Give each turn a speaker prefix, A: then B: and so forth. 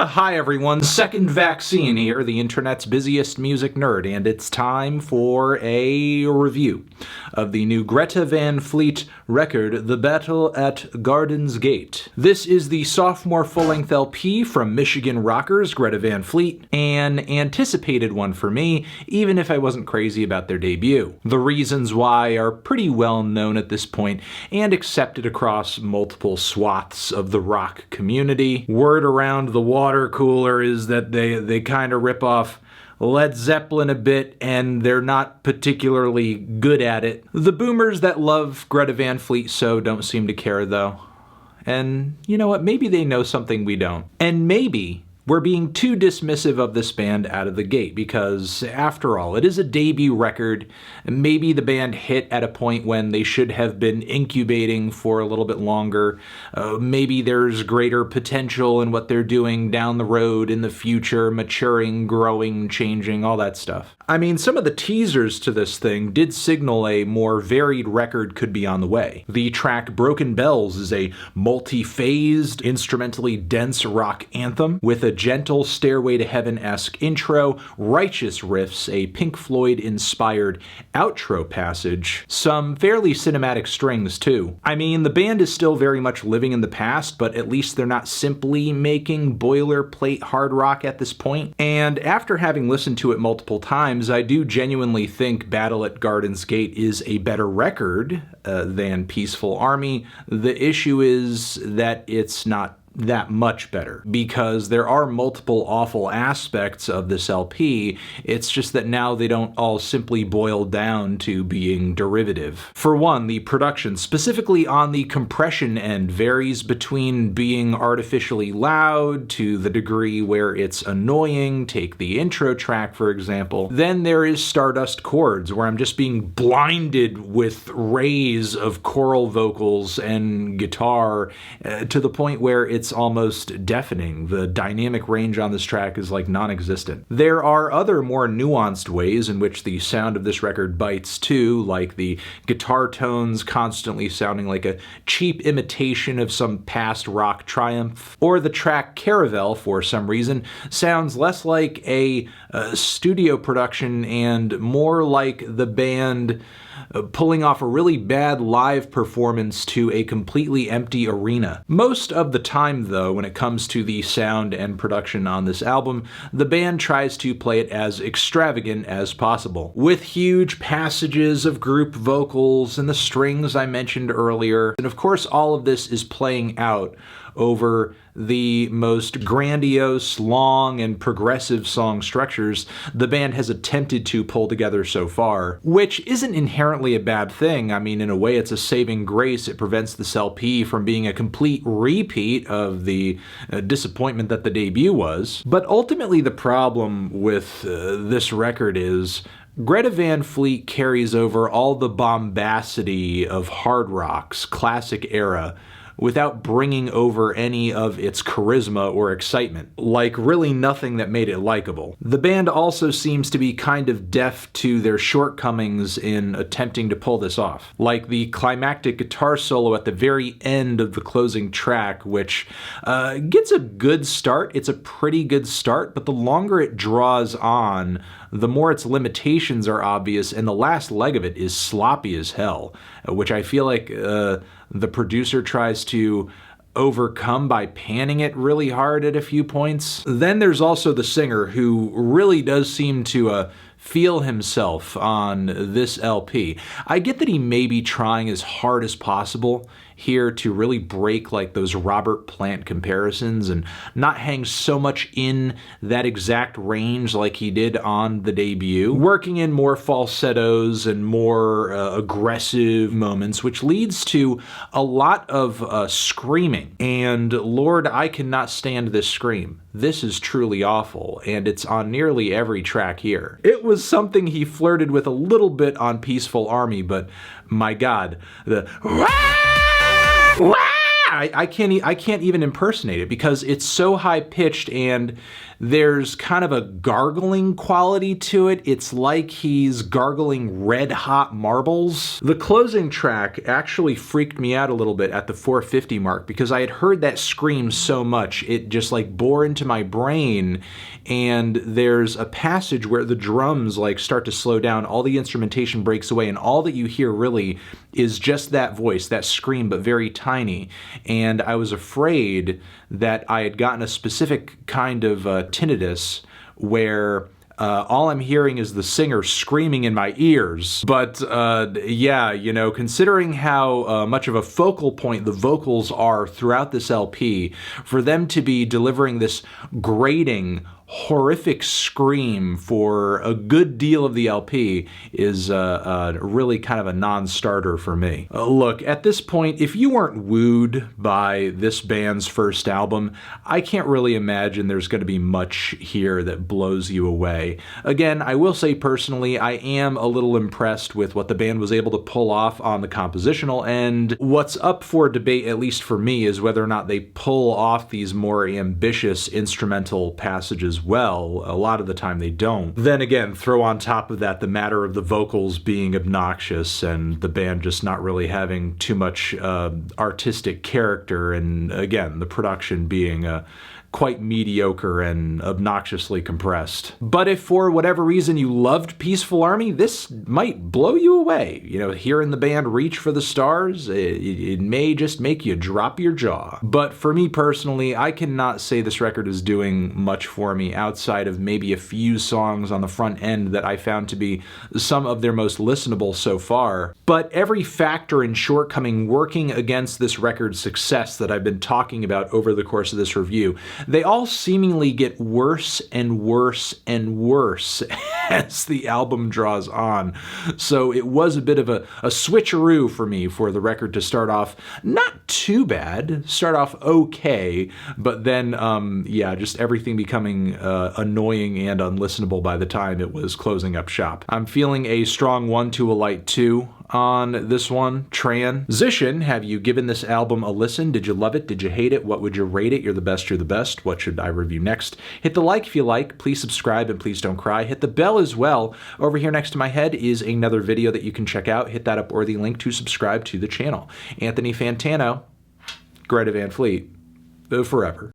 A: Hi everyone, Second Vaccine here, the internet's busiest music nerd, and it's time for a review of the new Greta Van Fleet record, The Battle at Garden's Gate. This is the sophomore full-length LP from Michigan rockers Greta Van Fleet, an anticipated one for me, even if I wasn't crazy about their debut. The reasons why are pretty well known at this point, and accepted across multiple swaths of the rock community. Word around the water cooler is that they kind of rip off Led Zeppelin a bit, and they're not particularly good at it. The boomers that love Greta Van Fleet so don't seem to care, though. And you know what? Maybe they know something we don't. And maybe we're being too dismissive of this band out of the gate, because after all, it is a debut record. Maybe the band hit at a point when they should have been incubating for a little bit longer. Maybe there's greater potential in what they're doing down the road in the future, maturing, growing, changing, all that stuff. I mean, some of the teasers to this thing did signal a more varied record could be on the way. The track Broken Bells is a multi-phased, instrumentally dense rock anthem with a gentle Stairway to Heaven-esque intro, righteous riffs, a Pink Floyd-inspired outro passage, some fairly cinematic strings too. I mean, the band is still very much living in the past, but at least they're not simply making boilerplate hard rock at this point. And after having listened to it multiple times, I do genuinely think Battle at Garden's Gate is a better record than Peaceful Army. The issue is that it's not that much better, because there are multiple awful aspects of this LP. It's just that now they don't all simply boil down to being derivative. For one, the production, specifically on the compression end, varies between being artificially loud to the degree where it's annoying. Take the intro track, for example. Then there is Stardust Chords, where I'm just being blinded with rays of choral vocals and guitar to the point where it's almost deafening. The dynamic range on this track is like non-existent. There are other more nuanced ways in which the sound of this record bites too, like the guitar tones constantly sounding like a cheap imitation of some past rock triumph, or the track Caravel, for some reason, sounds less like a studio production and more like the band pulling off a really bad live performance to a completely empty arena. Most of the time, though, when it comes to the sound and production on this album, the band tries to play it as extravagant as possible, with huge passages of group vocals and the strings I mentioned earlier. And of course, all of this is playing out over the most grandiose, long, and progressive song structures the band has attempted to pull together so far, which isn't inherently a bad thing. I mean, in a way, it's a saving grace. It prevents this LP from being a complete repeat of the disappointment that the debut was. But ultimately, the problem with this record is Greta Van Fleet carries over all the bombacity of hard rock's classic era without bringing over any of its charisma or excitement, like really nothing that made it likable. The band also seems to be kind of deaf to their shortcomings in attempting to pull this off, like the climactic guitar solo at the very end of the closing track, which gets a good start. It's a pretty good start, but the longer it draws on, the more its limitations are obvious, and the last leg of it is sloppy as hell, which I feel like the producer tries to overcome by panning it really hard at a few points. Then there's also the singer, who really does seem to feel himself on this LP. I get that he may be trying as hard as possible here to really break like those Robert Plant comparisons and not hang so much in that exact range like he did on the debut, working in more falsettos and more aggressive moments, which leads to a lot of screaming. And Lord, I cannot stand this scream. This is truly awful, and it's on nearly every track here. It was something he flirted with a little bit on Peaceful Army, but my God, the I can't even impersonate it because it's so high pitched and there's kind of a gargling quality to it. It's like he's gargling red hot marbles. The closing track actually freaked me out a little bit at the 450 mark because I had heard that scream so much. It just like bore into my brain, and there's a passage where the drums like start to slow down, all the instrumentation breaks away, and all that you hear really is just that voice, that scream, but very tiny. And I was afraid that I had gotten a specific kind of tinnitus where all I'm hearing is the singer screaming in my ears. But yeah, you know, considering how much of a focal point the vocals are throughout this LP, for them to be delivering this grating, horrific scream for a good deal of the LP is really kind of a non-starter for me. Look, at this point, if you weren't wooed by this band's first album, I can't really imagine there's going to be much here that blows you away. Again, I will say personally, I am a little impressed with what the band was able to pull off on the compositional end. What's up for debate, at least for me, is whether or not they pull off these more ambitious instrumental passages well. A lot of the time they don't. Then again, throw on top of that the matter of the vocals being obnoxious and the band just not really having too much artistic character, and again, the production being quite mediocre and obnoxiously compressed. But if for whatever reason you loved Peaceful Army, this might blow you away. You know, hearing the band reach for the stars, it may just make you drop your jaw. But for me personally, I cannot say this record is doing much for me outside of maybe a few songs on the front end that I found to be some of their most listenable so far. But every factor and shortcoming working against this record's success that I've been talking about over the course of this review, they all seemingly get worse and worse and worse as the album draws on. So it was a bit of a switcheroo for me for the record to start off not too bad, start off okay, but then, yeah, just everything becoming annoying and unlistenable by the time it was closing up shop. I'm feeling a strong 1 to a light 2 on this one. Transition, have you given this album a listen? Did you love it? Did you hate it? What would you rate it? You're the best, you're the best. What should I review next? Hit the like if you like. Please subscribe and please don't cry. Hit the bell as well. Over here next to my head is another video that you can check out. Hit that up or the link to subscribe to the channel. Anthony Fantano, Greta Van Fleet, forever.